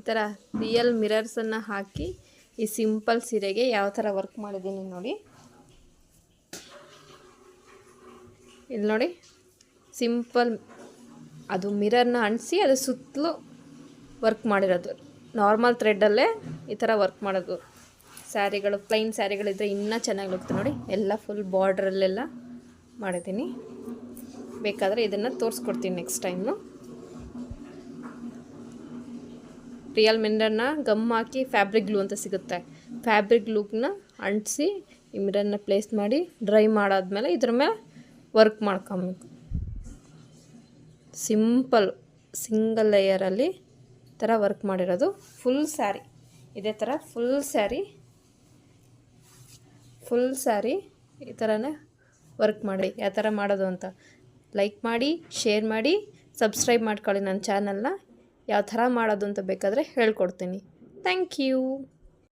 ಥರ ರಿಯಲ್ ಮಿರರ್ಸನ್ನು ಹಾಕಿ ಈ ಸಿಂಪಲ್ ಸೀರೆಗೆ ಯಾವ ಥರ ವರ್ಕ್ ಮಾಡಿದ್ದೀನಿ ನೋಡಿ. ಇಲ್ಲಿ ನೋಡಿ, ಸಿಂಪಲ್ ಅದು ಮಿರರ್ನ ಅಂಟಿಸಿ ಅದು ಸುತ್ತಲೂ ವರ್ಕ್ ಮಾಡಿರೋದು. ನಾರ್ಮಲ್ ಥ್ರೆಡ್ಡಲ್ಲೇ ಈ ಥರ ವರ್ಕ್ ಮಾಡೋದು. ಸ್ಯಾರಿಗಳು ಪ್ಲೈನ್ ಸ್ಯಾರಿಗಳಿದ್ದರೆ ಇನ್ನೂ ಚೆನ್ನಾಗಿ ಲುಕ್ತು ನೋಡಿ. ಎಲ್ಲ ಫುಲ್ ಬಾರ್ಡ್ರಲ್ಲೆಲ್ಲ ಮಾಡಿದ್ದೀನಿ. ಬೇಕಾದರೆ ಇದನ್ನು ತೋರಿಸ್ಕೊಡ್ತೀನಿ ನೆಕ್ಸ್ಟ್ ಟೈಮು. ರಿಯಲ್ ಮಿರರ್ನ ಗಮ್ ಹಾಕಿ ಫ್ಯಾಬ್ರಿಕ್ ಗ್ಲೂ ಅಂತ ಸಿಗುತ್ತೆ, ಫ್ಯಾಬ್ರಿಕ್ ಗ್ಲೂನ ಅಂಟಿಸಿ ಈ ಮಿರರ್ನ ಪ್ಲೇಸ್ ಮಾಡಿ ಡ್ರೈ ಮಾಡಾದ್ಮೇಲೆ ಇದ್ರ ಮೇಲೆ ವರ್ಕ್ ಮಾಡ್ಕೊಬೇಕು. ಸಿಂಪಲ್ ಸಿಂಗಲ್ ಲೇಯರಲ್ಲಿ ಈ ಥರ ವರ್ಕ್ ಮಾಡಿರೋದು. ಫುಲ್ ಸ್ಯಾರಿ ಇದೇ ಥರ ಫುಲ್ ಸ್ಯಾರಿ ಈ ಥರನೇ ವರ್ಕ್ ಮಾಡಿ ಯಾವ ಥರ ಮಾಡೋದು ಅಂತ ಲೈಕ್ ಮಾಡಿ, ಶೇರ್ ಮಾಡಿ, ಸಬ್ಸ್ಕ್ರೈಬ್ ಮಾಡ್ಕೊಳ್ಳಿ ನನ್ನ ಚಾನಲ್ನ. ಯಾವ ಥರ ಮಾಡೋದು ಅಂತ ಬೇಕಾದರೆ ಹೇಳ್ಕೊಡ್ತೀನಿ. Thank you.